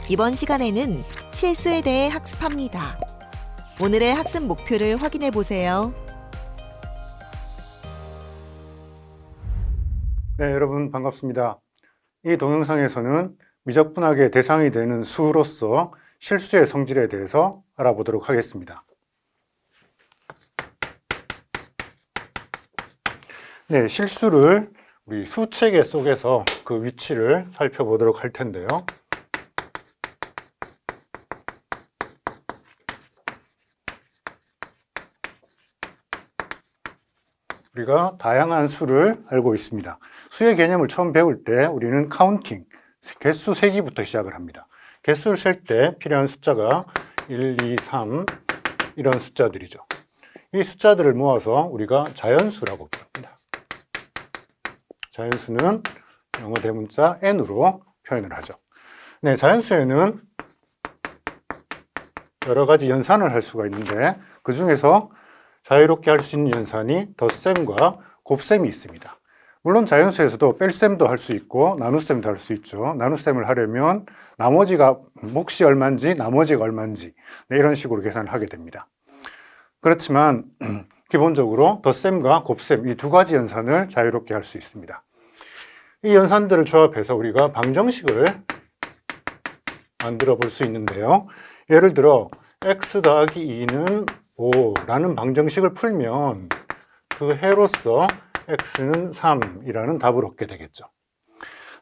이번 시간에는 실수에 대해 학습합니다. 오늘의 학습 목표를 확인해 보세요. 네, 여러분 반갑습니다. 이 동영상에서는 미적분학의 대상이 되는 수로서 실수의 성질에 대해서 알아보도록 하겠습니다. 네, 실수를 우리 수체계 속에서 그 위치를 살펴보도록 할 텐데요. 우리가 다양한 수를 알고 있습니다. 수의 개념을 처음 배울 때 우리는 카운팅, 개수 세기부터 시작을 합니다. 개수를 셀 때 필요한 숫자가 1, 2, 3 이런 숫자들이죠. 이 숫자들을 모아서 우리가 자연수라고 부릅니다. 자연수는 영어 대문자 n으로 표현을 하죠. 네, 자연수에는 여러 가지 연산을 할 수가 있는데 그 중에서 자유롭게 할 수 있는 연산이 덧셈과 곱셈이 있습니다. 물론 자연수에서도 뺄셈도 할 수 있고 나눗셈도 할 수 있죠. 나눗셈을 하려면 나머지가 몫이 얼마인지 나머지가 얼마인지 이런 식으로 계산을 하게 됩니다. 그렇지만 기본적으로 덧셈과 곱셈 이 두 가지 연산을 자유롭게 할 수 있습니다. 이 연산들을 조합해서 우리가 방정식을 만들어 볼 수 있는데요. 예를 들어 x 더하기 2는 5라는 방정식을 풀면 그 해로서 x는 3이라는 답을 얻게 되겠죠.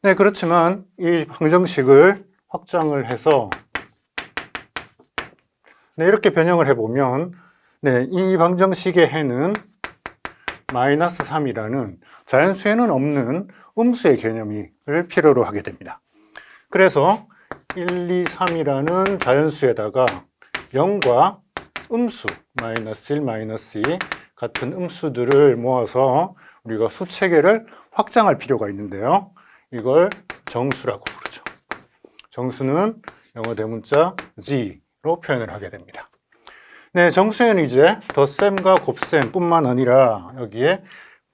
네, 그렇지만 이 방정식을 확장을 해서 이렇게 변형을 해보면 이 방정식의 해는 마이너스 3이라는 자연수에는 없는 음수의 개념을 필요로 하게 됩니다. 그래서 1, 2, 3이라는 자연수에다가 0과 음수, 마이너스 1, 마이너스 2 같은 음수들을 모아서 우리가 수체계를 확장할 필요가 있는데요. 이걸 정수라고 부르죠. 정수는 영어 대문자 G로 표현을 하게 됩니다. 네, 정수에는 이제 덧셈과 곱셈뿐만 아니라 여기에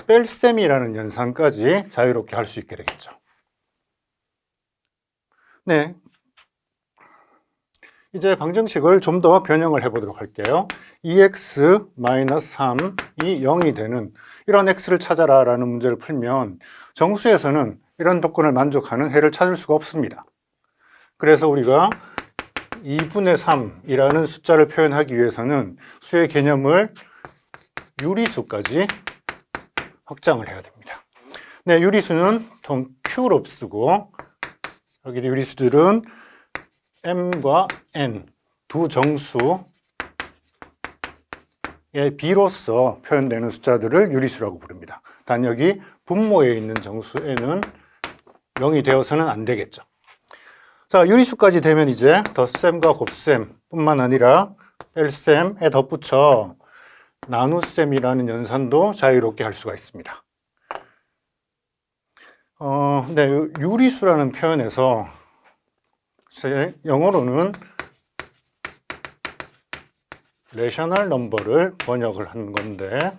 뺄셈이라는 연산까지 자유롭게 할 수 있게 되겠죠. 네. 이제 방정식을 좀 더 변형을 해보도록 할게요. 2x-3이 0이 되는 이런 x를 찾아라 라는 문제를 풀면 정수에서는 이런 조건을 만족하는 해를 찾을 수가 없습니다. 그래서 우리가 2분의 3이라는 숫자를 표현하기 위해서는 수의 개념을 유리수까지 확장을 해야 됩니다. 네, 유리수는 통 Q로 쓰고 여기 유리수들은 m과 n 두 정수의 비로서 표현되는 숫자들을 유리수라고 부릅니다. 단 여기 분모에 있는 정수 n은 0이 되어서는 안 되겠죠. 자, 유리수까지 되면 이제 덧셈과 곱셈뿐만 아니라 뺄셈에 덧붙여 나눗셈이라는 연산도 자유롭게 할 수가 있습니다. 유리수라는 표현에서 영어로는 레셔널 넘버를 번역을 한 건데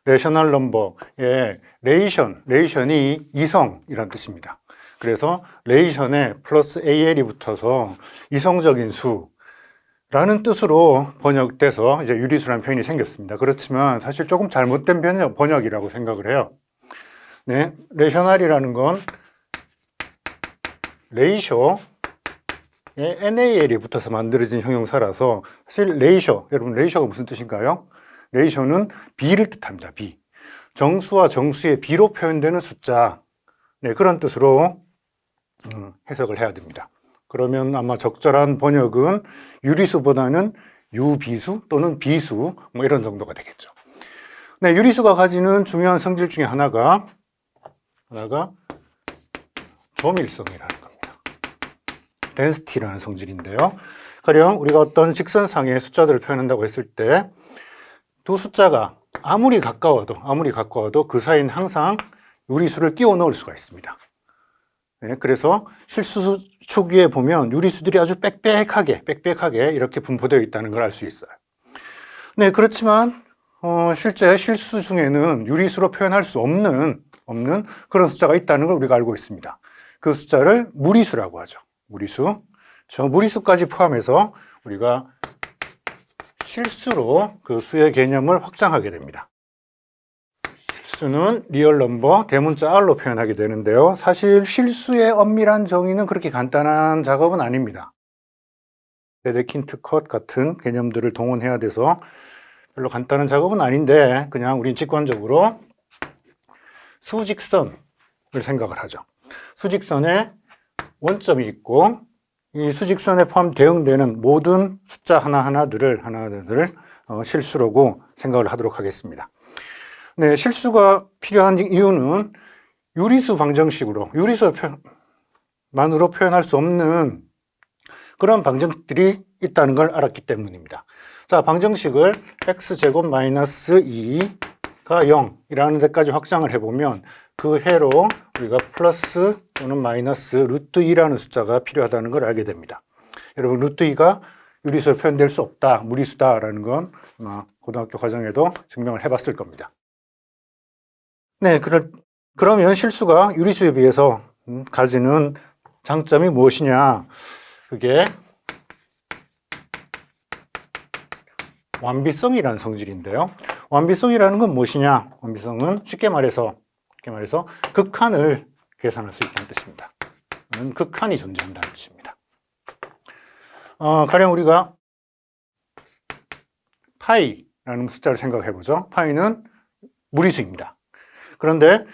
레셔널 넘버의 레이션이 이성이란 뜻입니다. 그래서 레이션에 플러스 AL이 붙어서 이성적인 수라는 뜻으로 번역돼서 이제 유리수라는 표현이 생겼습니다. 그렇지만 사실 조금 잘못된 번역이라고 생각을 해요. 네, 레셔널이라는 건 레이쇼에 NaL이 붙어서 만들어진 형용사라서 사실 레이쇼, 여러분 레이쇼가 무슨 뜻인가요? 레이쇼는 비를 뜻합니다. 비. 정수와 정수의 비로 표현되는 숫자. 네, 그런 뜻으로 해석을 해야 됩니다. 그러면 아마 적절한 번역은 유리수보다는 유비수 또는 비수 뭐 이런 정도가 되겠죠. 네, 유리수가 가지는 중요한 성질 중에 하나가 조밀성이라는 겁니다. density라는 성질인데요. 가령 우리가 어떤 직선상의 숫자들을 표현한다고 했을 때 두 숫자가 아무리 가까워도 그 사이는 항상 유리수를 끼워 넣을 수가 있습니다. 네, 그래서 실수축 위에 보면 유리수들이 아주 빽빽하게 이렇게 분포되어 있다는 걸 알 수 있어요. 네, 그렇지만 실제 실수 중에는 유리수로 표현할 수 없는 그런 숫자가 있다는 걸 우리가 알고 있습니다. 그 숫자를 무리수라고 하죠. 무리수. 저 무리수까지 포함해서 우리가 실수로 그 수의 개념을 확장하게 됩니다. 실수는 리얼 넘버, 대문자 R로 표현하게 되는데요. 사실 실수의 엄밀한 정의는 그렇게 간단한 작업은 아닙니다. 데데킨트 컷 같은 개념들을 동원해야 돼서 별로 간단한 작업은 아닌데 그냥 우린 직관적으로 수직선을 생각을 하죠. 수직선에 원점이 있고 이 수직선에 대응되는 모든 숫자 하나하나들을 실수라고 생각을 하도록 하겠습니다. 네, 실수가 필요한 이유는 유리수 방정식으로, 유리수만으로 표현할 수 없는 그런 방정식들이 있다는 걸 알았기 때문입니다. 자, 방정식을 x제곱 마이너스 2가 0이라는 데까지 확장을 해보면 그 해로 우리가 플러스 또는 마이너스 루트 2라는 숫자가 필요하다는 걸 알게 됩니다. 여러분, 루트 2가 유리수로 표현될 수 없다, 무리수다라는 건 아마 고등학교 과정에도 증명을 해봤을 겁니다. 네, 그러면 실수가 유리수에 비해서 가지는 장점이 무엇이냐? 그게 완비성이라는 성질인데요. 완비성이라는 건 무엇이냐? 완비성은 쉽게 말해서 극한을 계산할 수 있다는 뜻입니다. 극한이 존재한다는 뜻입니다. 가령 우리가 파이라는 숫자를 생각해 보죠. 파이는 무리수입니다. 그런데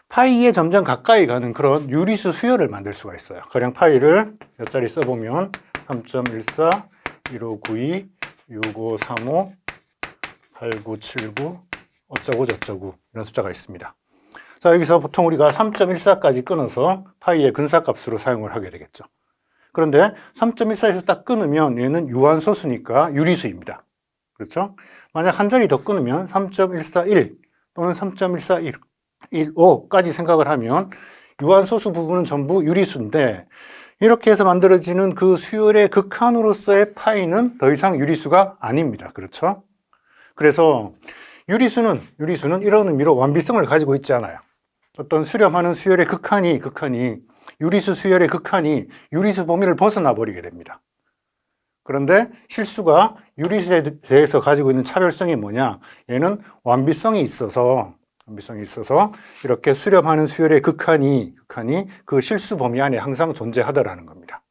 파이에 점점 가까이 가는 그런 유리수 수열을 만들 수가 있어요. 가령 파이를 몇 자리 써보면 3.14, 1592, 6535, 8979, 어쩌고 저쩌고 이런 숫자가 있습니다. 자, 여기서 보통 우리가 3.14까지 끊어서 파이의 근사값으로 사용을 하게 되겠죠. 그런데 3.14에서 딱 끊으면 얘는 유한소수니까 유리수입니다. 그렇죠? 만약 한 자리 더 끊으면 3.141 또는 3.1415까지 생각을 하면 유한소수 부분은 전부 유리수인데 이렇게 해서 만들어지는 그 수열의 극한으로서의 파이는 더 이상 유리수가 아닙니다. 그렇죠? 그래서 유리수는 이런 의미로 완비성을 가지고 있지 않아요. 어떤 수렴하는 수열의 극한이 유리수 수열의 극한이 유리수 범위를 벗어나 버리게 됩니다. 그런데 실수가 유리수에 대해서 가지고 있는 차별성이 뭐냐? 얘는 완비성이 있어서 이렇게 수렴하는 수열의 극한이 그 실수 범위 안에 항상 존재하다라는 겁니다.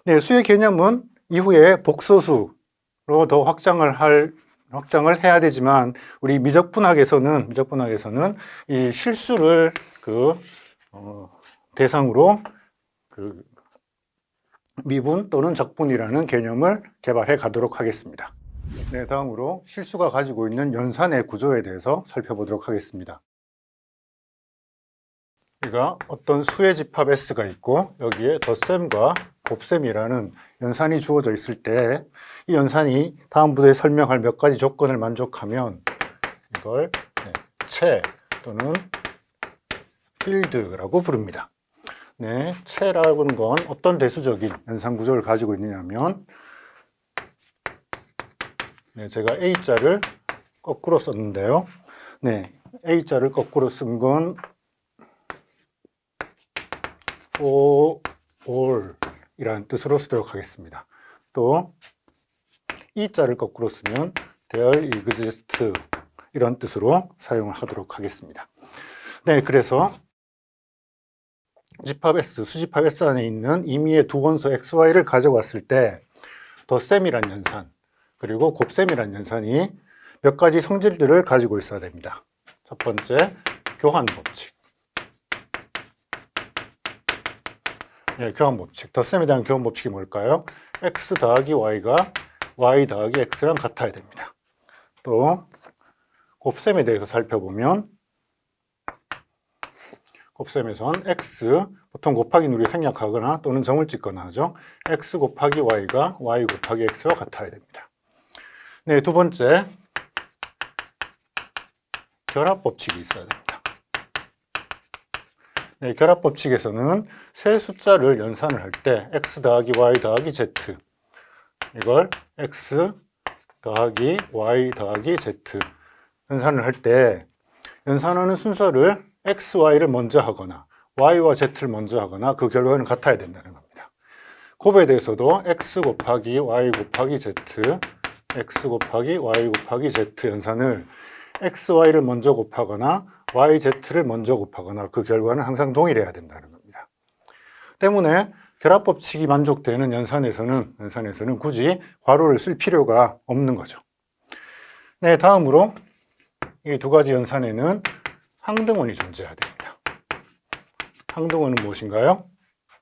네, 수의 개념은 이후에 복소수로 더 확장을 해야 되지만 우리 미적분학에서는 이 실수를 대상으로 미분 또는 적분이라는 개념을 개발해 가도록 하겠습니다. 네, 다음으로 실수가 가지고 있는 연산의 구조에 대해서 살펴보도록 하겠습니다. 우리가 어떤 수의 집합 S가 있고 여기에 덧셈과 곱셈이라는 연산이 주어져 있을 때 이 연산이 다음 부분에 설명할 몇 가지 조건을 만족하면 이걸 채 또는 필드라고 부릅니다. 네, 채라는 건 어떤 대수적인 연산 구조를 가지고 있느냐면 제가 A자를 거꾸로 썼는데요. 네, A자를 거꾸로 쓴 건 for all 이라는 뜻으로 쓰도록 하겠습니다. 또 E자를 거꾸로 쓰면 there exists 이런 뜻으로 사용을 하도록 하겠습니다. 네, 그래서 집합 S, 수집합 S 안에 있는 임의의 두 원소 XY를 가져왔을 때 덧셈이란 연산 그리고 곱셈이란 연산이 몇 가지 성질들을 가지고 있어야 됩니다. 첫 번째, 교환 법칙. 네, 교환 법칙. 덧셈에 대한 교환 법칙이 뭘까요? x 더하기 y가 y 더하기 x랑 같아야 됩니다. 또 곱셈에 대해서 살펴보면 곱셈에선 x, 보통 곱하기 누리 생략하거나 또는 점을 찍거나 하죠. x 곱하기 y가 y 곱하기 x와 같아야 됩니다. 네, 두 번째, 결합 법칙이 있어야 됩니다. 네, 결합 법칙에서는 세 숫자를 연산을 할 때 x 더하기 y 더하기 z 이걸 x 더하기 y 더하기 z 연산을 할 때 연산하는 순서를 x, y를 먼저 하거나 y와 z를 먼저 하거나 그 결과는 같아야 된다는 겁니다. 곱에 대해서도 x 곱하기 y 곱하기 z, x 곱하기 y 곱하기 z 연산을 x, y를 먼저 곱하거나 y, z를 먼저 곱하거나 그 결과는 항상 동일해야 된다는 겁니다. 때문에 결합법칙이 만족되는 연산에서는 굳이 괄호를 쓸 필요가 없는 거죠. 네, 다음으로 이 두 가지 연산에는 항등원이 존재해야 됩니다. 항등원은 무엇인가요?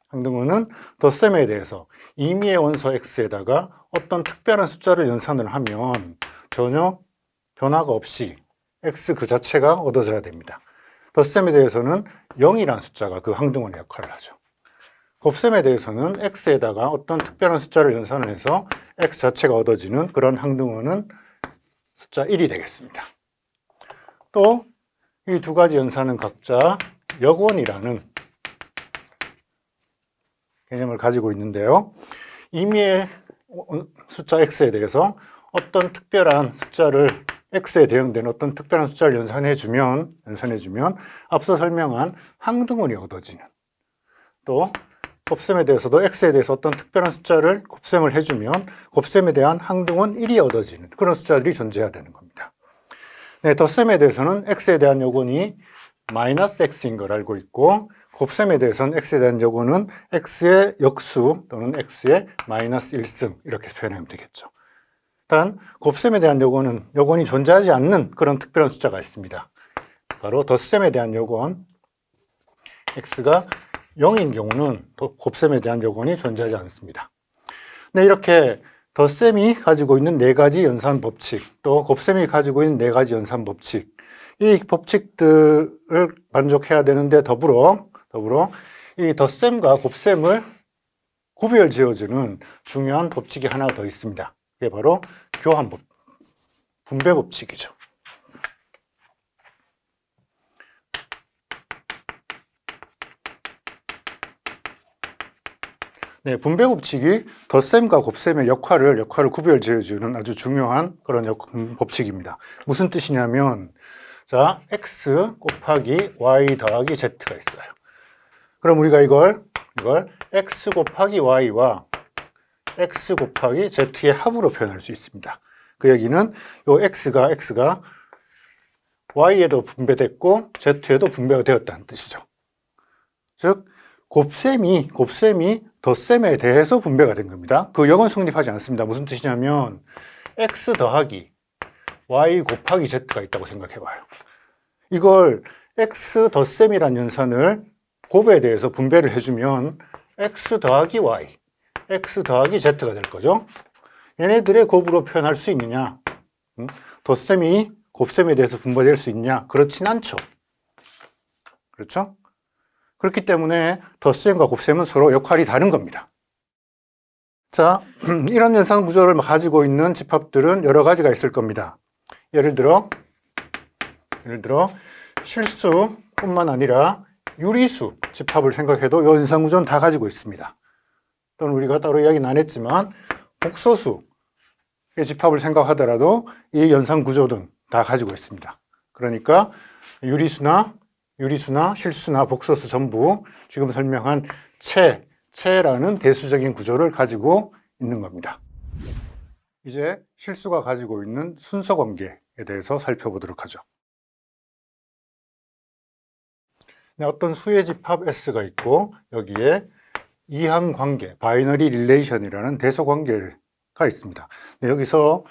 항등원은 덧셈에 대해서 임의의 원소 x에다가 어떤 특별한 숫자를 연산을 하면 전혀 변화가 없이 x 그 자체가 얻어져야 됩니다. 덧셈에 대해서는 0이라는 숫자가 그 항등원의 역할을 하죠. 곱셈에 대해서는 x에다가 어떤 특별한 숫자를 연산을 해서 x 자체가 얻어지는 그런 항등원은 숫자 1이 되겠습니다. 또 이 두 가지 연산은 각자 역원이라는 개념을 가지고 있는데요. 임의의 숫자 x에 대해서 어떤 특별한 숫자를 x에 대응되는 어떤 특별한 숫자를 연산해주면 앞서 설명한 항등원이 얻어지는, 또 곱셈에 대해서도 x에 대해서 어떤 특별한 숫자를 곱셈을 해주면 곱셈에 대한 항등원 1이 얻어지는 그런 숫자들이 존재해야 되는 겁니다. 네, 덧셈에 대해서는 x에 대한 요건이 마이너스 x인 걸 알고 있고, 곱셈에 대해서는 x에 대한 요건은 x의 역수 또는 x의 마이너스 1승 이렇게 표현하면 되겠죠. 일단 곱셈에 대한 요건이 존재하지 않는 그런 특별한 숫자가 있습니다. 바로 덧셈에 대한 요건, x가 0인 경우는 곱셈에 대한 요건이 존재하지 않습니다. 네, 이렇게 덧셈이 가지고 있는 네 가지 연산 법칙, 또 곱셈이 가지고 있는 네 가지 연산 법칙, 이 법칙들을 만족해야 되는데 더불어 이 덧셈과 곱셈을 구별 지어주는 중요한 법칙이 하나 더 있습니다. 그게 바로 교환법, 분배 법칙이죠. 네, 분배 법칙이 덧셈과 곱셈의 역할을 구별 지어주는 아주 중요한 그런 법칙입니다. 무슨 뜻이냐면, 자, x 곱하기 y 더하기 z가 있어요. 그럼 우리가 이걸 x 곱하기 y와 x 곱하기 z의 합으로 표현할 수 있습니다. 그 얘기는 요 x가 y에도 분배됐고 z에도 분배가 되었다는 뜻이죠. 즉 곱셈이 덧셈에 대해서 분배가 된 겁니다. 그 역은 성립하지 않습니다. 무슨 뜻이냐면 x 더하기 y 곱하기 z가 있다고 생각해 봐요. 이걸 x 덧셈이란 연산을 곱에 대해서 분배를 해주면 x 더하기 y, x 더하기 z가 될 거죠. 얘네들의 곱으로 표현할 수 있느냐? 덧셈이 곱셈에 대해서 분배될 수 있냐? 그렇진 않죠. 그렇죠? 그렇기 때문에 덧셈과 곱셈은 서로 역할이 다른 겁니다. 자, 이런 연산 구조를 가지고 있는 집합들은 여러 가지가 있을 겁니다. 예를 들어 실수뿐만 아니라 유리수 집합을 생각해도 이 연산 구조는 다 가지고 있습니다. 또는 우리가 따로 이야기는 안 했지만 복소수의 집합을 생각하더라도 이 연산 구조는 다 가지고 있습니다. 그러니까 유리수나 실수나 복소수 전부 지금 설명한 체라는 대수적인 구조를 가지고 있는 겁니다. 이제 실수가 가지고 있는 순서 관계에 대해서 살펴보도록 하죠. 네, 어떤 수의 집합 S가 있고 여기에 이항 관계, 바이너리 릴레이션이라는 대소 관계가 있습니다. 네, 여기서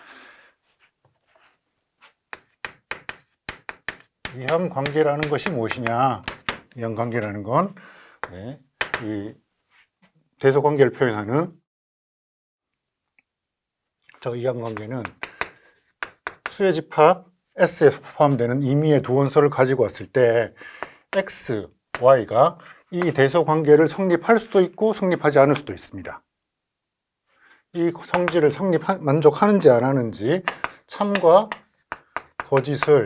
이항 관계라는 것이 무엇이냐? 이항 관계라는 건 이 대소 관계를 표현하는 이항 관계는 수의 집합 S에 포함되는 임의의 두 원소를 가지고 왔을 때 X, Y가 이 대소 관계를 성립할 수도 있고 성립하지 않을 수도 있습니다. 이 성질을 만족하는지 안 하는지 참과 거짓을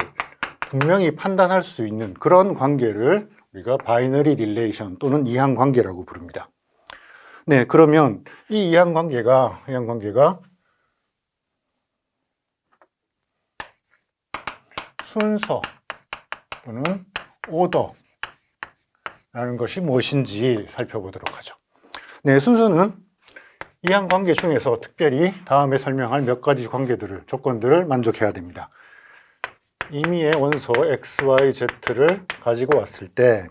분명히 판단할 수 있는 그런 관계를 우리가 바이너리 릴레이션 또는 이항 관계라고 부릅니다. 네, 그러면 이 이항 관계가 순서 또는 오더 라는 것이 무엇인지 살펴보도록 하죠. 네, 순서는 이항관계 중에서 특별히 다음에 설명할 몇 가지 관계들을, 조건들을 만족해야 됩니다. 임의의 원소 x, y, z를 가지고 왔을 때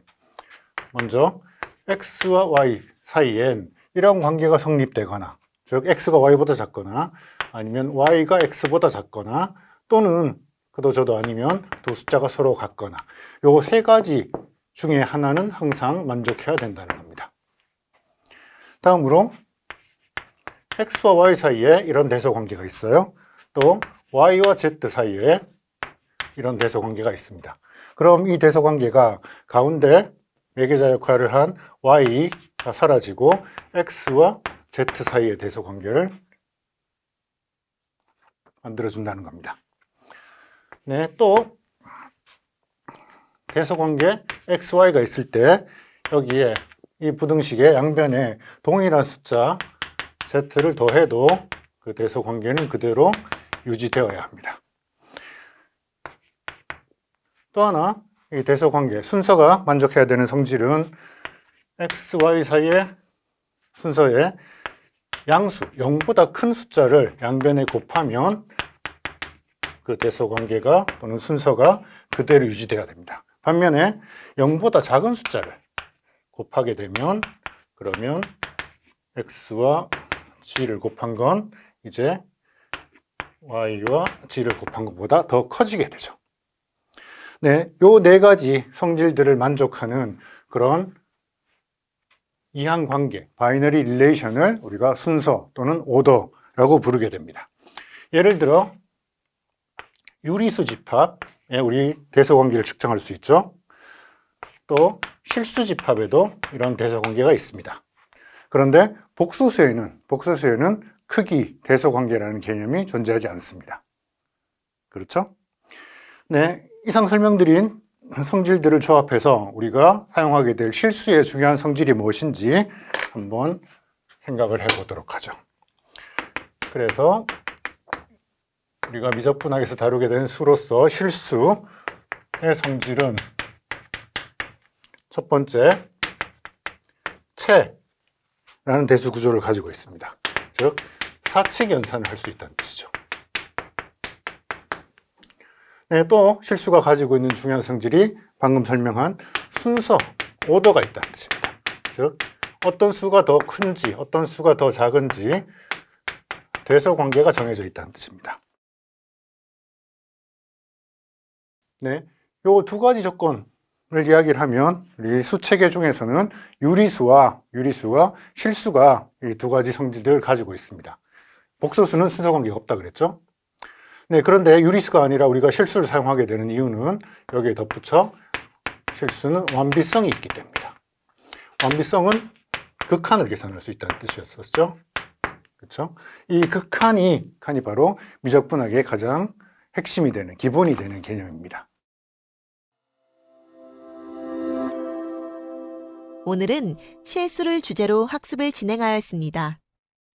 먼저 x와 y 사이엔 이런 관계가 성립되거나, 즉 x가 y보다 작거나 아니면 y가 x보다 작거나 또는 그도 저도 아니면 두 숫자가 서로 같거나, 요 세 가지 중에 하나는 항상 만족해야 된다는 겁니다. 다음으로 x와 y 사이에 이런 대소 관계가 있어요. 또 y와 z 사이에 이런 대소 관계가 있습니다. 그럼 이 대소 관계가 가운데 매개자 역할을 한 y가 사라지고 x와 z 사이의 대소 관계를 만들어준다는 겁니다. 네, 또 대소 관계 x, y가 있을 때 여기에 이 부등식의 양변에 동일한 숫자 z를 더해도 그 대소 관계는 그대로 유지되어야 합니다. 또 하나, 이 대소 관계 순서가 만족해야 되는 성질은 x, y 사이의 순서에 양수, 0보다 큰 숫자를 양변에 곱하면 그 대소 관계가 또는 순서가 그대로 유지되어야 됩니다. 반면에 0보다 작은 숫자를 곱하게 되면 그러면 x와 g를 곱한 건 이제 y와 g를 곱한 것보다 더 커지게 되죠. 네, 요 네 가지 성질들을 만족하는 그런 이항관계, 바이너리 릴레이션을 우리가 순서 또는 오더라고 부르게 됩니다. 예를 들어 유리수 집합에 우리 대소관계를 측정할 수 있죠. 또 실수 집합에도 이런 대소관계가 있습니다. 그런데 복소수에는 크기 대소관계라는 개념이 존재하지 않습니다. 그렇죠? 네, 이상 설명드린 성질들을 조합해서 우리가 사용하게 될 실수의 중요한 성질이 무엇인지 한번 생각을 해보도록 하죠. 그래서 우리가 미적분학에서 다루게 된 수로서 실수의 성질은 첫 번째, 체라는 대수 구조를 가지고 있습니다. 즉, 사칙 연산을 할 수 있다는 뜻이죠. 네, 또 실수가 가지고 있는 중요한 성질이 방금 설명한 순서, 오더가 있다는 뜻입니다. 즉, 어떤 수가 더 큰지, 어떤 수가 더 작은지 대소 관계가 정해져 있다는 뜻입니다. 네, 요 두 가지 조건을 이야기를 하면 우리 수체계 중에서는 유리수가 실수가 이 두 가지 성질들을 가지고 있습니다. 복소수는 순서 관계가 없다 그랬죠? 네, 그런데 유리수가 아니라 우리가 실수를 사용하게 되는 이유는 여기에 덧붙여 실수는 완비성이 있기 때문입니다. 완비성은 극한을 계산할 수 있다는 뜻이었었죠. 그렇죠? 이 극한이 바로 미적분학의 가장 핵심이 되는, 기본이 되는 개념입니다. 오늘은 실수를 주제로 학습을 진행하였습니다.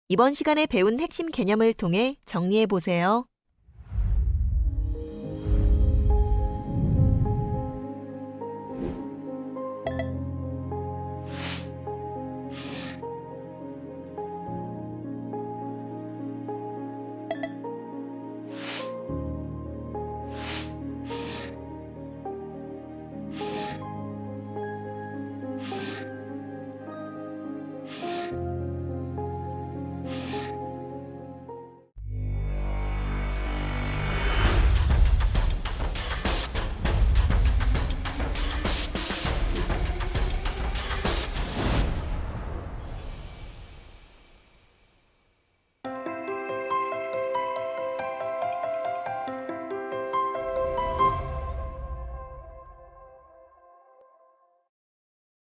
이번 시간에 배운 핵심 개념을 통해 정리해 보세요.